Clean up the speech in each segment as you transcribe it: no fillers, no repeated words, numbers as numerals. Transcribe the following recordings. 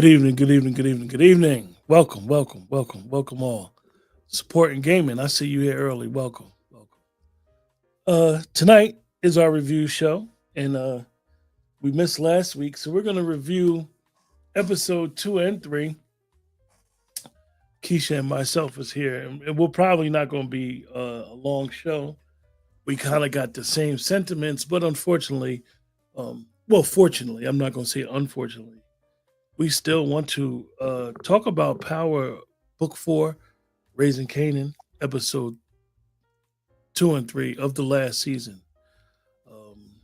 Good evening, good evening, good evening, good evening. Welcome, welcome, welcome, welcome all. Supporting gaming. I see you here early. Welcome, welcome. Tonight is our review show, and we missed last week, so we're gonna review episode 2 and 3. Keisha and myself is here, and we're probably not gonna be a long show. We kind of got the same sentiments, but unfortunately, fortunately, I'm not gonna say unfortunately, we still want to talk about Power Book 4, Raising Kanan, episode 2 and 3 of the last season. Um,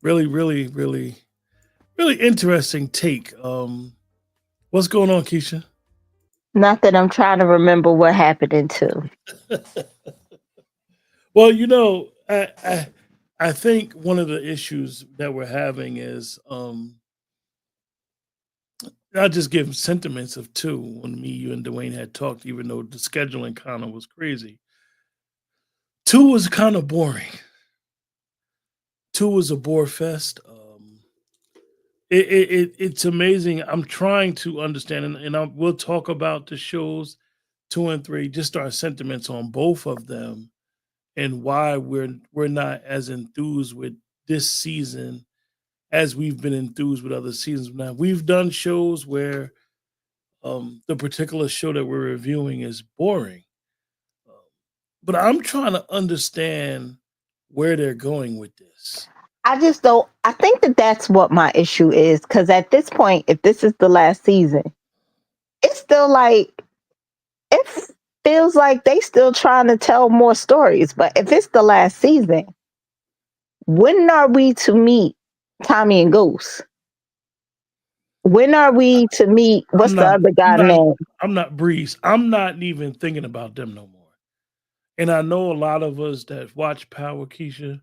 really, really, really, really interesting take. What's going on, Keisha? Not that I'm trying to remember what happened into. Well, I think one of the issues that we're having is I'll just give sentiments of two when me, you, and Dwayne had talked, even though the scheduling kind of was crazy. Two was kind of boring. Two was a bore fest. It's amazing. I'm trying to understand, we'll talk about the shows 2 and 3, just our sentiments on both of them, and why we're not as enthused with this season as we've been enthused with other seasons. Now we've done shows where the particular show that we're reviewing is boring, um, but I'm trying to understand where they're going with this. I just don't. I think that that's what my issue is because at this point, if this is the last season, it's still like it feels like they still trying to tell more stories. But if it's the last season, when are we to meet Tommy and Goose? When are we to meet I'm what's the not. other I'm guy not. name? I'm not Breeze. I'm not even thinking about them no more. And I know a lot of us that watch Power, Keisha,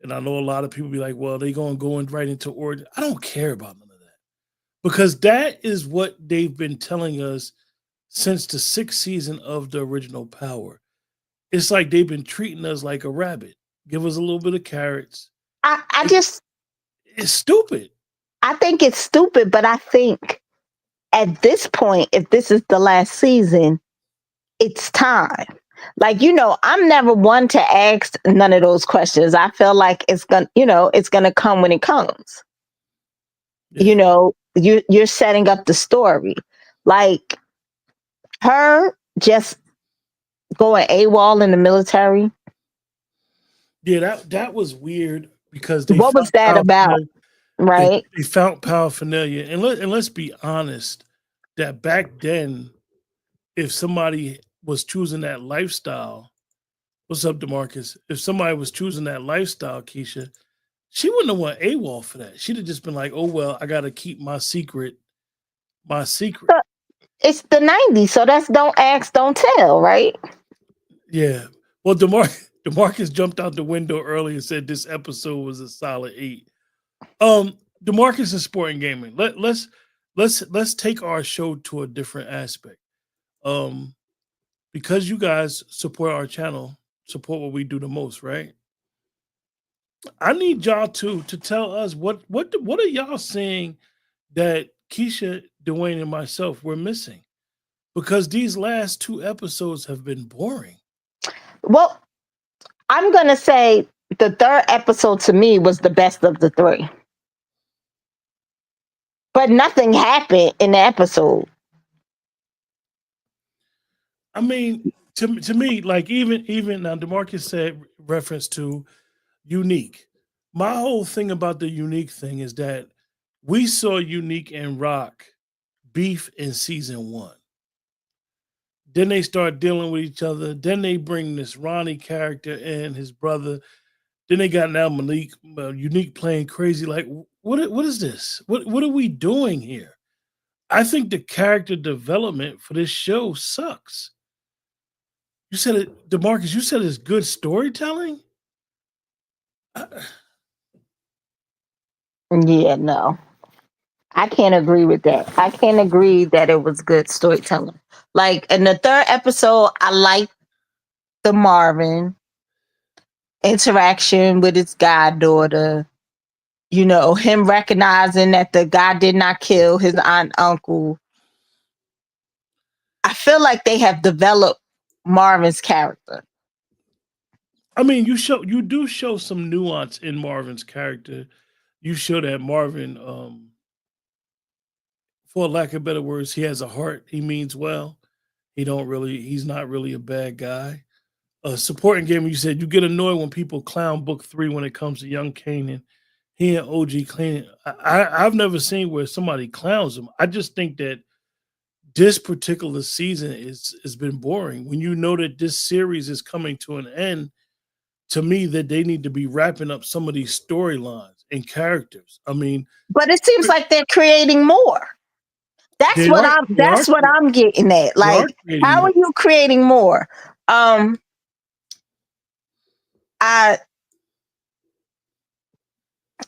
and I know a lot of people be like, "Well, they gonna go and right into origin." I don't care about none of that because that is what they've been telling us since the sixth season of the original Power. It's like they've been treating us like a rabbit. Give us a little bit of carrots. I It, just it's stupid. I think it's stupid, but I think at this point, if this is the last season, it's time. Like, I'm never one to ask none of those questions. I feel like it's gonna come when it comes. Yeah. You're setting up the story. Like her just going AWOL in the military. Yeah, that was weird because they What found was that about? paraphernalia. They Right? they found paraphernalia, and let's be honest, that back then, if somebody was choosing that lifestyle, what's up, Demarcus? If somebody was choosing that lifestyle, Keisha, she wouldn't have went AWOL for that. She'd have just been like, "Oh well, I got to keep my secret, my secret." So it's the 90s, so that's don't ask, don't tell, right? Yeah. Well, Demarcus jumped out the window early and said this episode was a solid 8. Demarcus is sporting gaming. Let's take our show to a different aspect. Um, because you guys support our channel, support what we do the most, right? I need y'all to tell us what are y'all saying that Keisha, Dwayne, and myself were missing because these last two episodes have been boring. Well, I'm gonna say the third episode to me was the best of the three. But nothing happened in the episode. I mean, to me, like even now, Demarcus said reference to unique. My whole thing about the unique thing is that we saw Unique and Rock beef in season 1. Then they start dealing with each other. Then they bring this Ronnie character and his brother. Then they got now Malik Unique playing crazy. Like, what is this? What are we doing here? I think the character development for this show sucks. You said it, Demarcus. You said it's good storytelling. I- Yeah, no. I can't agree with that. I can't agree that it was good storytelling. Like in the third episode, I liked the Marvin interaction with his goddaughter. him recognizing that the guy did not kill his aunt and uncle. I feel like they have developed Marvin's character. I mean, you do show some nuance in Marvin's character. You show that Marvin, for lack of better words, he has a heart. He means well. He's not really a bad guy. Supporting game, you said you get annoyed when people clown book 3 when it comes to young Kanan. He and OG Kanan. I've never seen where somebody clowns him. I just think that this particular season has been boring. When you know that this series is coming to an end, to me that they need to be wrapping up some of these storylines and characters. I mean, But it seems like they're creating more. That's they what are I'm they are that's what I'm getting at. they are Like, creating how more. are you creating more? Um I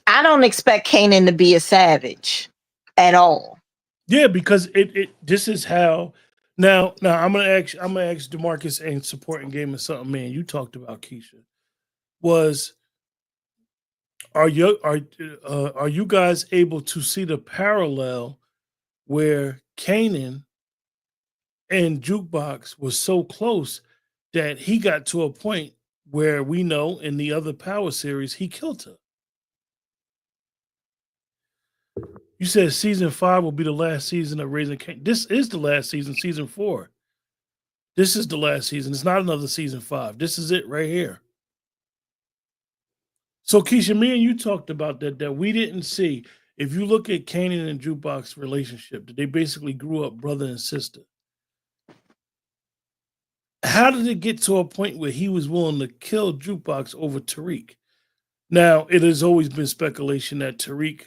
I don't expect Kanan to be a savage at all. Yeah, because it this is how now I'm gonna ask Demarcus and supporting game or something, man. You talked about Keisha. Was are you guys able to see the parallel where Kanan and Jukebox was so close that he got to a point where we know in the other Power series he killed her. You said season 5 will be the last season of Raising Kanan. This is the last season, season 4. This is the last season. It's not another season 5. This is it right here. So Keisha, me and you talked about that we didn't see. If you look at Kanan and Jukebox relationship, that they basically grew up brother and sister. How did it get to a point where he was willing to kill Jukebox over Tariq? Now, it has always been speculation that Tariq,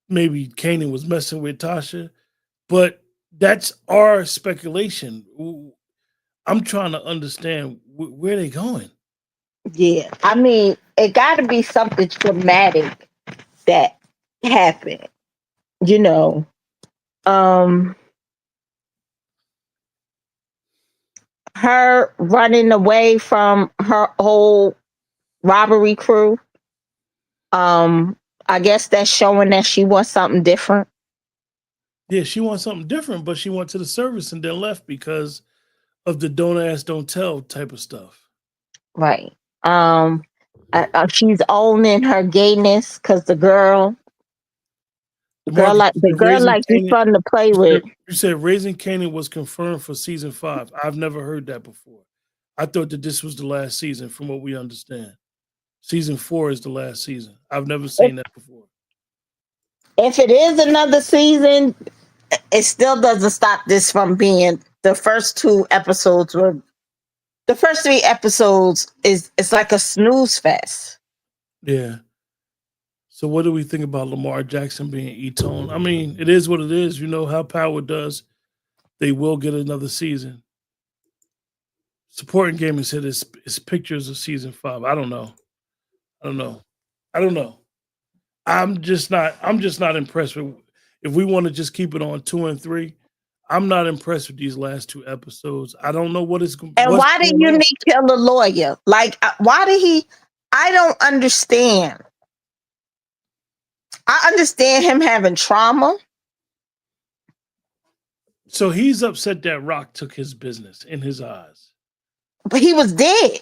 maybe Kanan was messing with Tasha, but that's our speculation. I'm trying to understand where they going. Yeah. I mean, it gotta be something traumatic that happened, you know. Um her running away from her whole robbery crew. Um, I guess that's showing that she wants something different. Yeah, she wants something different, but she went to the service and then left because of the don't ask, don't tell type of stuff. Right. Um, she's owning her gayness because DeMarcus, the girl like be fun to play with. you said Raising Kanan was confirmed for season 5. I've never heard that before. I thought that this was the last season, from what we understand. Season 4 is the last season. I've never If, seen that before. if it is another season, it still doesn't stop this from being the first 2 episodes were the first 3 episodes is it's like a snooze fest. Yeah. So what do we think about Lamar Jackson being E-Tone? I mean, it is what it is. You know how Power does. They will get another season. Supporting Gaming said it's pictures of season 5. I don't know. I don't know. I don't know. I'm just not impressed with, if we want to just keep it on 2 and 3. I'm not impressed with these last 2 episodes. I don't know And what's why did going on. Unique kill a lawyer? Like, why did he? I don't understand. I understand him having trauma, So he's upset that Rock took his business in his eyes. but he was dead.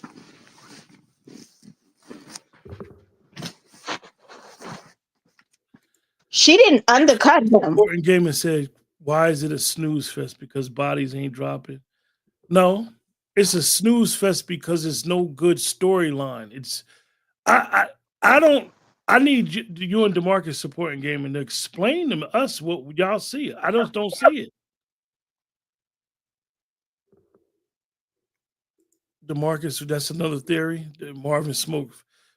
She didn't undercut him. Important Gamer said, "Why is it a snooze fest? Because bodies ain't dropping." No, it's a snooze fest because it's no good storyline. It's I don't. I need you and Demarcus supporting gaming to explain to us what y'all see. I just don't see it. Demarcus, that's another theory that Marvin smoked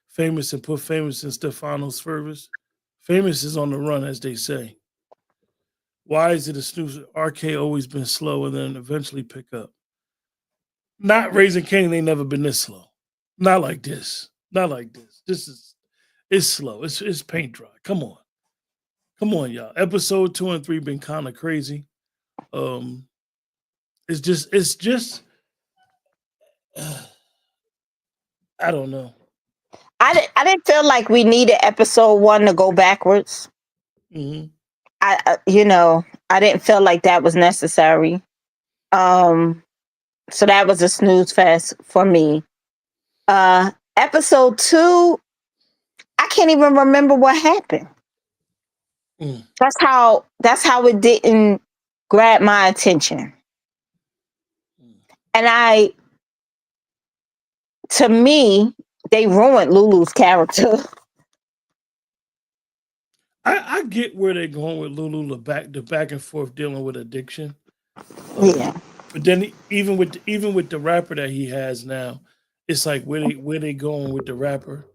Famous and put Famous in Stefano's service. Famous is on the run, as they say. Why is it a snooze? RK always been slow and then eventually pick up. Not Raising Kanan ain't never been this slow. Not like this. Not like this. It's slow. It's paint dry. Come on. Come on, y'all. Episode 2 and 3 been kind of crazy. Um, it's just I don't know. I didn't feel like we needed episode 1 to go backwards. Mm-hmm. I didn't feel like that was necessary. So that was a snooze fest for me. Episode 2, I can't even remember what happened. Mm. That's how it didn't grab my attention. And to me, they ruined Lulu's character. I get where they're going with Lulu, the back and forth dealing with addiction. Yeah. But then even with the rapper that he has now, it's like where they going with the rapper?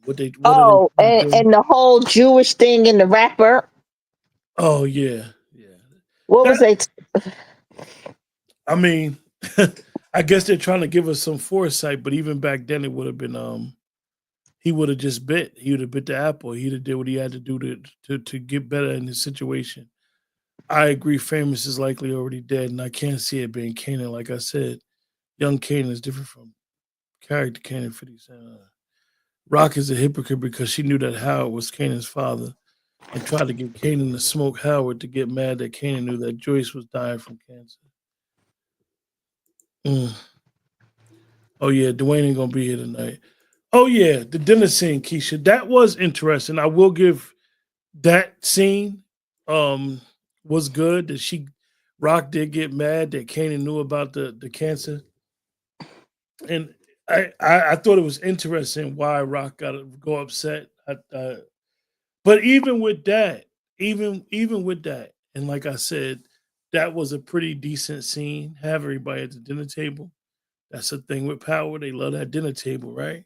What are they Oh, trying to do? and the whole Jewish thing in the rapper. Oh yeah, yeah. What was That they? I mean, I guess they're trying to give us some foresight, but even back then it would have been he would have just bit. He would have bit the apple. He'd have did what he had to do to get better in his situation. I agree. Famous is likely already dead, and I can't see it being Kanan. Like I said, young Kanan is different from character Kanan 50 Cent. Rock is a hypocrite because she knew that Howard was Kanan's father and tried to get Kanan to smoke Howard to get mad that Kanan knew that Joyce was dying from cancer. Mm. Oh yeah, Dwayne ain't gonna be here tonight. Oh yeah, the dinner scene, Keisha. That was interesting. I will give that scene um was good that she Rock did get mad that Kanan knew about the cancer. And I thought it was interesting why Rock got to go upset. But even with that, even with that, and like I said, that was a pretty decent scene. Have everybody at the dinner table. That's the thing with power. They love that dinner table, right?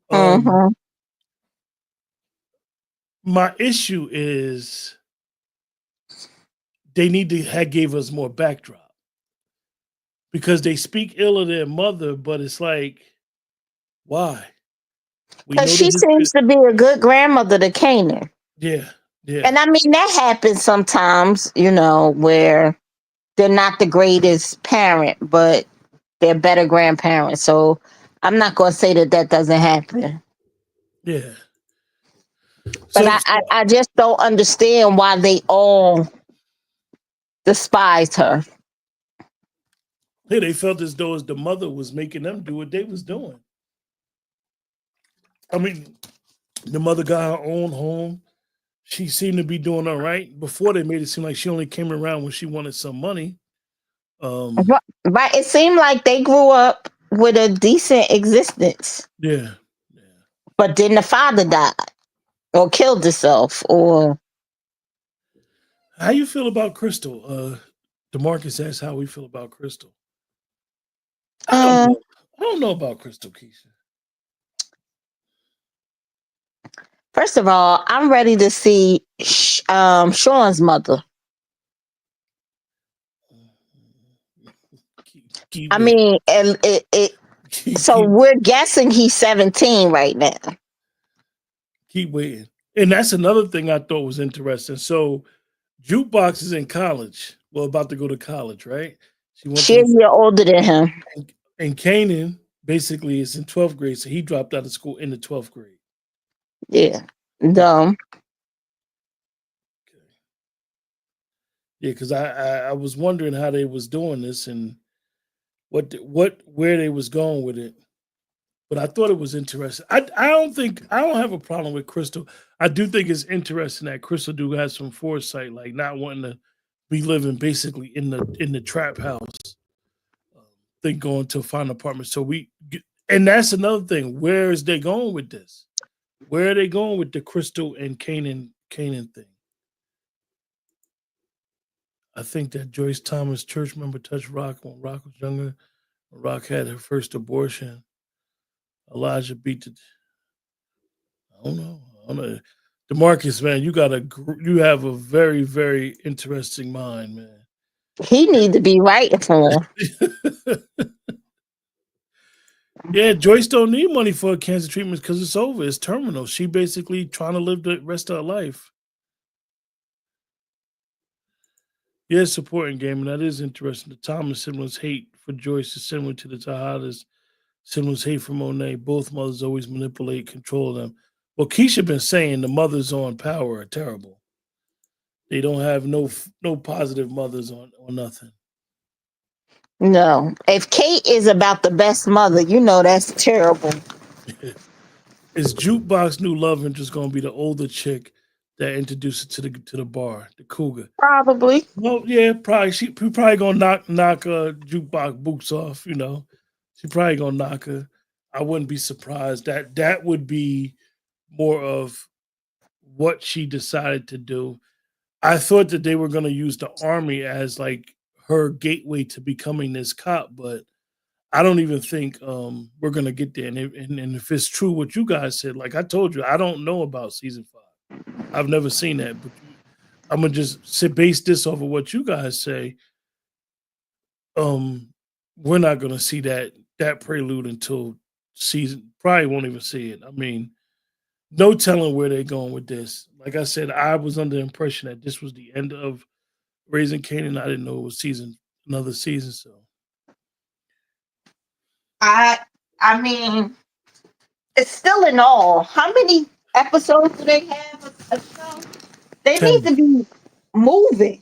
Um, Mm-hmm. my issue is they need to have gave us more backdrop because they speak ill of their mother, but it's like, why? We Because know the she history. seems to be a good grandmother to Kanan. Yeah, yeah, And I mean, that happens sometimes, where they're not the greatest parent, but they're better grandparents. So I'm not going to say that that doesn't happen. yeah. But So, I just don't understand why they all despise her. hey, they felt as though as the mother was making them do what they was doing. I mean, the mother got her own home. She seemed to be doing all right. Before they made it seem like she only came around when she wanted some money. Um, Right. It seemed like they grew up with a decent existence, yeah, yeah. but then the father died or killed himself or How you feel about Crystal? Demarcus asked how we feel about Crystal. I don't uh know. I don't know about Crystal Keisha. first of all, I'm ready to see Sean's mother. Keep I waiting. mean, and so Keep we're guessing he's 17 right now. keep waiting. And that's another thing I thought was interesting. So Jukebox is in college. Well, about to go to college, right? She went to She's the a year older than him. and Kanan basically is in 12th grade, so he dropped out of school in the 12th grade. Yeah. Okay. Dumb. Okay. Yeah, because I was wondering how they was doing this and what where they was going with it. But I thought it was interesting. I don't have a problem with Crystal. I do think it's interesting that Crystal do has some foresight, like not wanting to be living basically in the trap house. Um, Think going to find an apartment. And that's another thing. Where is they going with this? Where are they going with the Crystal and Canaan thing? I think that Joyce Thomas church member touched Rock when Rock was younger. When Rock had her first abortion. Elijah beat the I don't know. I don't know. Demarcus, man, you have a very, very interesting mind, man. He need to be writing for him. Yeah, Joyce don't need money for her cancer treatment because it's over. It's terminal. She basically trying to live the rest of her life. Yeah, supporting game, and that is interesting. The Thomas siblings' hate for Joyce is similar to the Tejadas Siblings hate from Monet. Both mothers always manipulate, control them. Well, Keisha been saying the mothers on Power are terrible. They don't have no positive mothers on nothing. No. If Kate is about the best mother, you know that's terrible. Is Jukebox new love interest gonna be the older chick that introduced it to the bar, the cougar? Probably. Well, yeah, probably. She probably gonna knock Jukebox boots off. You know, she probably gonna knock her. I wouldn't be surprised. That would be more of what she decided to do. I thought that they were gonna use the army as like her gateway to becoming this cop, but I don't even think we're gonna get there. And if it's true what you guys said, like I told you, I don't know about season 5. I've never seen that, but I'm gonna just base this off of what you guys say. We're not gonna see that prelude until season. Probably won't even see it. I mean, no telling where they're going with this. Like I said, I was under the impression that this was the end of Raising Kanan. I didn't know it was another season. So I mean, it's still in all. How many episodes do they have a show? They 10. need to be moving.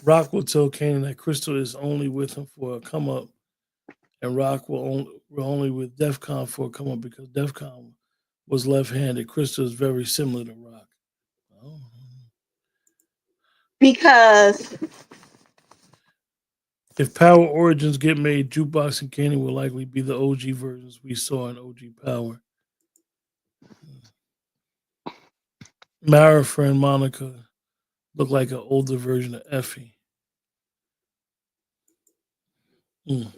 Rock will tell Kanan that Crystal is only with him for a come up, and Rock will only with DEFCON for a come up because DEFCON was left handed. Crystal is very similar to Rock. Oh. Because If Power Origins get made, Jukebox and Kanan will likely be the OG versions we saw in OG Power. Mara friend Monica looked like an older version of Effie. You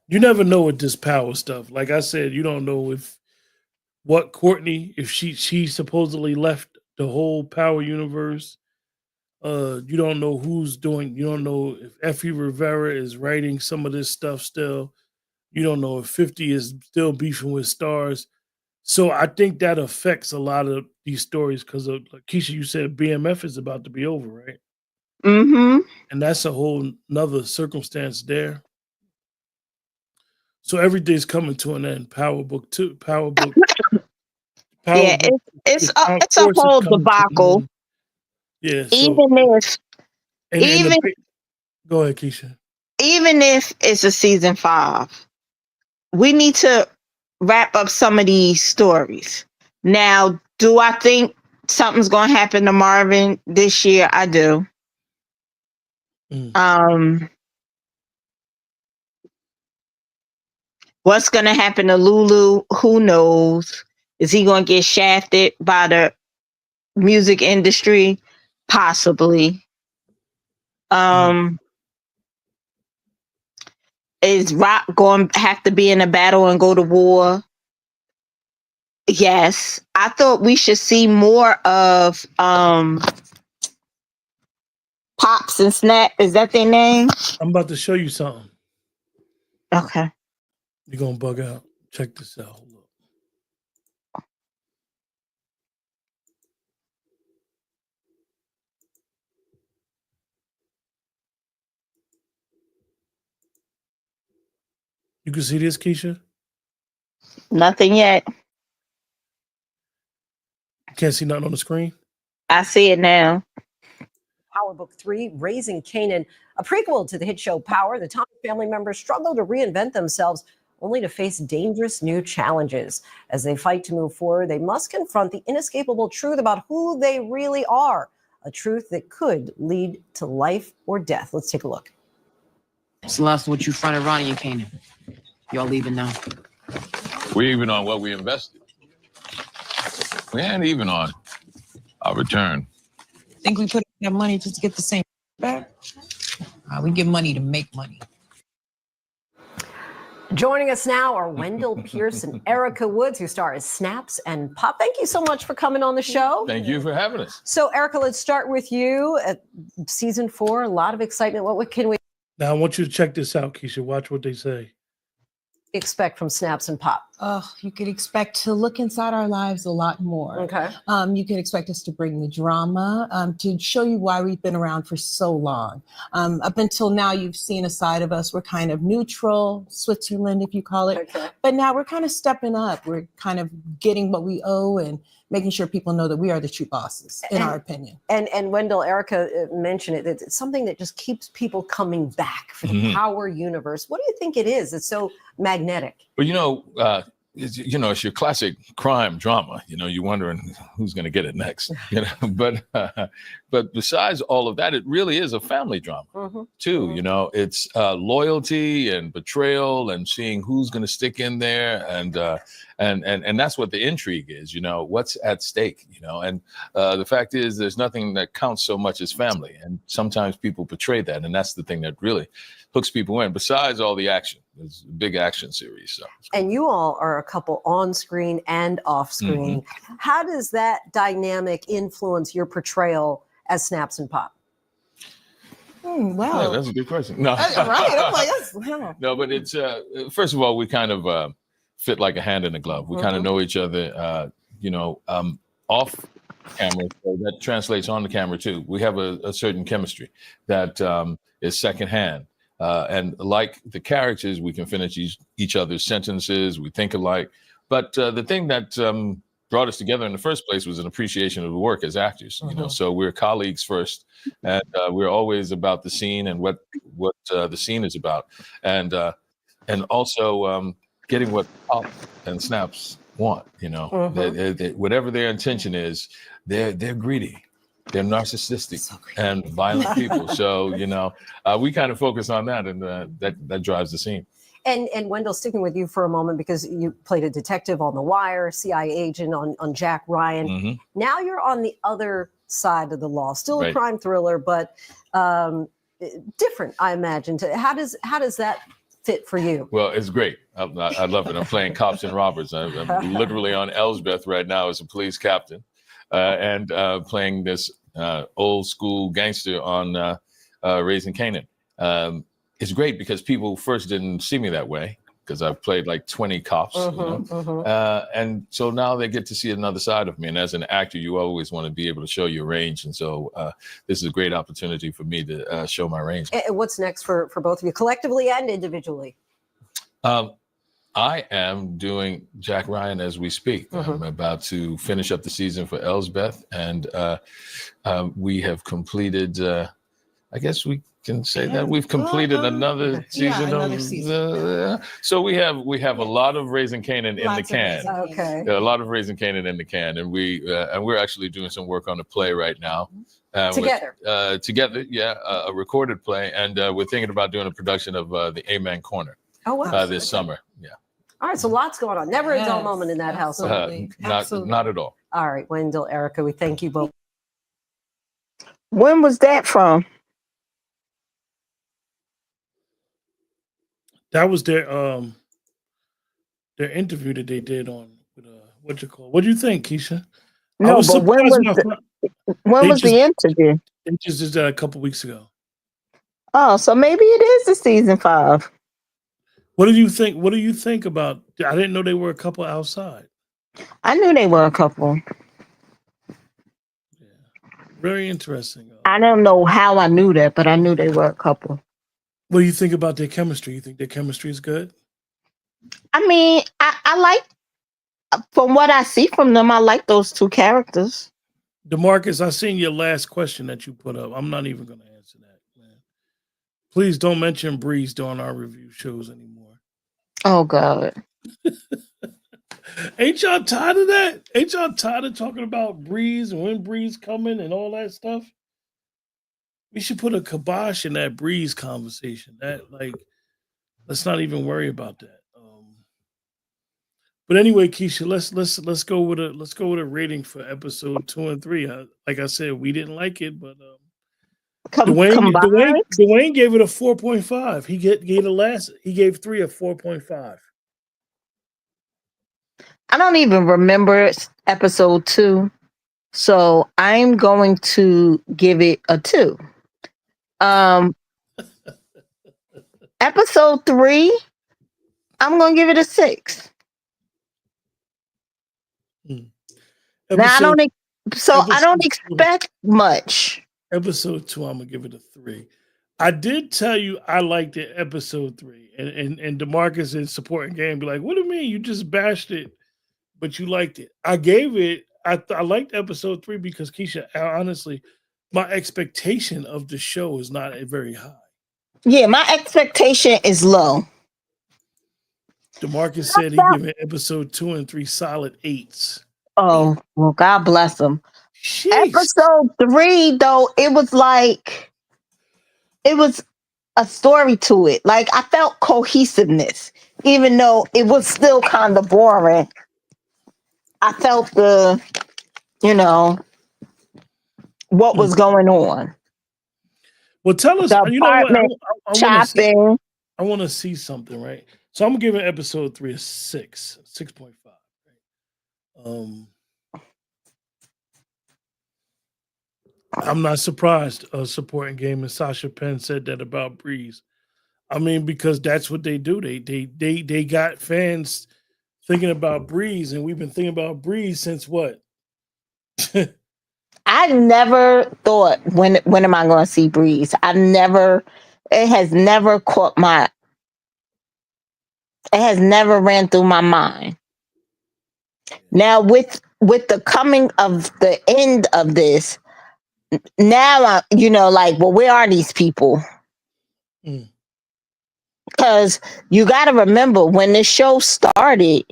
never know with this Power stuff. Like I said, you don't know what Courtney, if she supposedly left the whole Power universe. You don't know who's doing. You don't know if Effie Rivera is writing some of this stuff still. You don't know if 50 is still beefing with Stars. So I think that affects a lot of these stories because of like Keisha, you said BMF is about to be over, right? mm-hmm. And that's a whole nother circumstance there. So everything's coming to an end. Power Book 2, Power Book. Yeah, it's a Concourse is whole coming to an debacle. end. Yeah, so Even go ahead, Keisha. even if it's a season 5, we need to wrap up some of these stories. Now, do I think something's gonna happen to Marvin this year? I do. What's gonna happen to Lulu? Who knows? Is he gonna get shafted by the music industry? Possibly. Is Rock going to have to be in a battle and go to war? Yes. I thought we should see more of Pops and Snap. Is that their name? I'm about to show you something. Okay. You're gonna bug out. Check this out. Hold up. You can see this, Keisha? Nothing yet. You can't see nothing on the screen? I see it now. Power Book 3, Raising Kanan, a prequel to the hit show Power. The Thomas family members struggle to reinvent themselves only to face dangerous new challenges. As they fight to move forward, they must confront the inescapable truth about who they really are, a truth that could lead to life or death. Let's take a look. Celeste, what you fronted Ronnie and Kanan? Y'all leaving now? We even on what we invested. We ain't even on our return. Think we put that money just to get the same back? We give money to make money. Joining us now are Wendell Pierce and Erica Woods, who star as Snaps and Pop. Thank you so much for coming on the show. Thank you for having us. So, Erica, let's start with you. Season 4, a lot of excitement. What can we Now I want you to check this out, Keisha. Watch what they say. expect from Snaps and Pop? You could expect to look inside our lives a lot more. Okay. You can expect us to bring the drama, to show you why we've been around for so long. Up until now, you've seen a side of us. We're kind of neutral, Switzerland, if you call it. Okay. But now we're kind of stepping up. We're kind of getting what we owe and making sure people know that we are the true bosses, in our opinion. And Wendell, Erica mentioned it. It's something that just keeps people coming back for the Power universe. What do you think it is? It's so magnetic. Well, it's your classic crime drama. You're wondering who's going to get it next. But besides all of that, it really is a family drama too. It's loyalty and betrayal and seeing who's going to stick in there, and that's what the intrigue is. What's at stake. And the fact is, there's nothing that counts so much as family, and sometimes people betray that, and that's the thing that really hooks people in. Besides all the action, it's a big action series. So. And you all are a couple on screen and off screen. How does that dynamic influence your portrayal as Snaps and Pop? Well, Yeah, that's a good question. No, right. I'm like, that's, no, but it's first of all, we kind of fit like a hand in a glove. We kind of know each other, off camera, so that translates on the camera too. We have a certain chemistry that is secondhand. And like the characters, we can finish each other's sentences. We think alike. But the thing that brought us together in the first place was an appreciation of the work as actors. So we're colleagues first, and we're always about the scene and what the scene is about, and also getting what Pop and Snaps want. Whatever their intention is, they're greedy. They're narcissistic and violent people. So, we kind of focus on that, and that drives the scene. And Wendell, sticking with you for a moment, because you played a detective on The Wire, CIA agent on Jack Ryan. Now you're on the other side of the law, still a crime thriller, but different, I imagine. How does that fit for you? Well, it's great. I love it. I'm playing cops and robbers. I'm literally on Elsbeth right now as a police captain. And playing this old school gangster on Raising Kanan. It's great because people first didn't see me that way, because I've played like 20 cops, and so now they get to see another side of me. And as an actor, you always want to be able to show your range, and so this is a great opportunity for me to show my range. And what's next for both of you, collectively and individually? I am doing Jack Ryan as we speak. I'm about to finish up the season for Elsbeth, and we have completed, I guess we can say that we've completed another season. So we have a lot of Raising Kanan in the can. Okay. A lot of Raising Kanan in the can, and we're actually doing some work on a play right now. Together, a recorded play, and we're thinking about doing a production of the Amen Corner. Oh, wow. This summer. Yeah. All right, so lots going on. Never a dull moment in that house. Not at all. All right, Wendell, Erica, we thank you both. When was that from? That was their interview that they did on what you call. What do you think, Keisha? No, but when was the interview? They just did that a couple weeks ago. Oh, so maybe it is the season 5. What do you think? What do you think about? I didn't know they were a couple outside. I knew they were a couple. Yeah, very interesting. I don't know how I knew that, but I knew they were a couple. What do you think about their chemistry? You think their chemistry is good? I mean, I like, from what I see from them, I like those two characters. DeMarcus, I seen your last question that you put up. I'm not even going to answer that, man. Please don't mention Breeze during our review shows anymore. Oh, God. Ain't y'all tired of that? Ain't y'all tired of talking about Breeze and when Breeze coming and all that stuff? We should put a kibosh in that Breeze conversation. Let's not even worry about that. But anyway, Keisha, let's go with a rating for episode 2 and 3. Like I said, we didn't like it, but Dwayne gave it a 4.5. He gave 3 a 4.5. I don't even remember episode 2, so I'm going to give it a 2. Episode 3, I'm going to give it a 6. Now I don't. So I don't episode two. expect much. Episode 2, I'm gonna give it a 3. I did tell you I liked it, episode 3, and Demarcus in supporting game be like, "What do you mean you just bashed it, but you liked it?" I gave it. I liked episode 3 because Keisha, honestly, my expectation of the show is not very high. Yeah, my expectation is low. Demarcus said he giving episode 2 and 3 solid 8s. Oh, well, God bless him. Jeez. Episode 3, though, it was like it was a story to it. Like I felt cohesiveness, even though it was still kind of boring. I felt what was going on. Well, tell us. The You know what? apartment shopping. I want to see something, right? So I'm giving episode 3 a 6.5. Right? I'm not surprised. Supporting game and Sasha Penn said that about Breeze. I mean, because that's what they do. They got fans thinking about Breeze, and we've been thinking about Breeze since what? I never thought when am I going to see Breeze? It has never ran through my mind. Now with the coming of the end of this, now well, where are these people? Because you got to remember when this show started,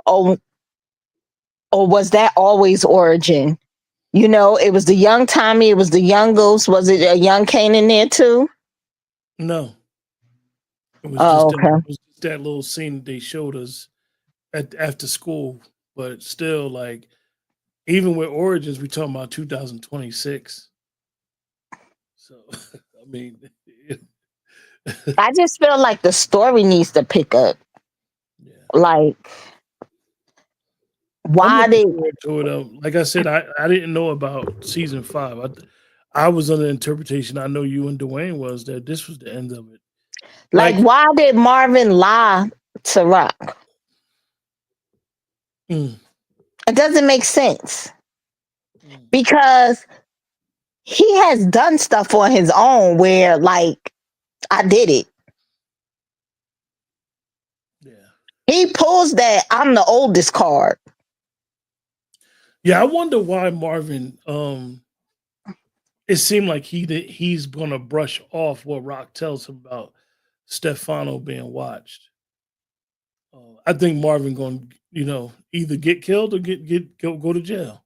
or was that always Origin? It was the young Tommy, it was the young Ghost. Was it a young Kanan there too? No. It was okay. It was just that little scene they showed us after school, but still, like, even with Origins, we talking about 2026. So, I mean, I just feel like the story needs to pick up. Yeah. Like, why they? Like I said, I didn't know about season 5. I was under the interpretation, I know you and Dwayne was, that this was the end of it. Like why did Marvin lie to Rock? It doesn't make sense. Because he has done stuff on his own where, like, I did it. Yeah. He pulls that I'm the oldest card. Yeah, I wonder why Marvin. It seemed like he's gonna brush off what Rock tells him about Stefano being watched. I think Marvin going to either get killed or go to jail.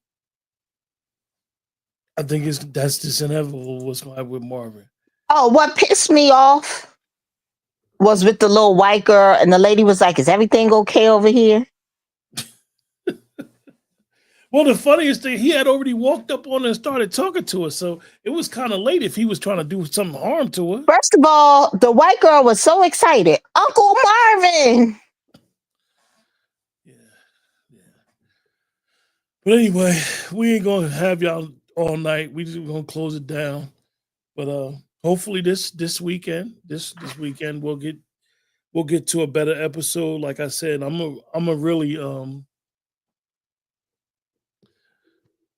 I think that's just inevitable what's going to happen with Marvin. Oh, what pissed me off was with the little white girl, and the lady was like, "Is everything okay over here?" Well, the funniest thing, he had already walked up on her and started talking to her, so it was kind of late if he was trying to do some harm to her. First of all, the white girl was so excited. Uncle Marvin! Yeah. But anyway, we ain't going to have y'all all night. We just going to close it down. But hopefully this weekend we'll get to a better episode. Like I said, I'm a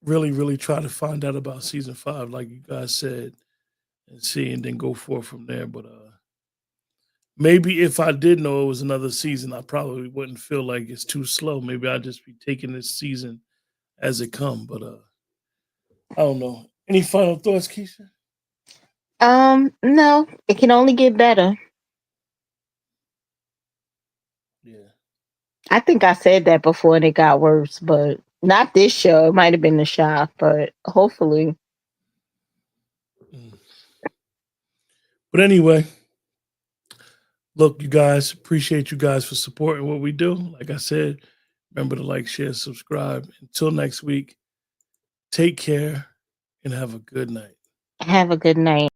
really try to find out about season 5, like you guys said, and see, and then go forth from there. But maybe if I did know it was another season, I probably wouldn't feel like it's too slow. Maybe I'd just be taking this season as it come. But I don't know. Any final thoughts, Keisha? No, it can only get better. Yeah. I think I said that before and it got worse, but not this show. It might have been the shop, but hopefully. But anyway, look, you guys, appreciate you guys for supporting what we do. Like I said, remember to like, share, subscribe. Until next week, take care and have a good night. Have a good night.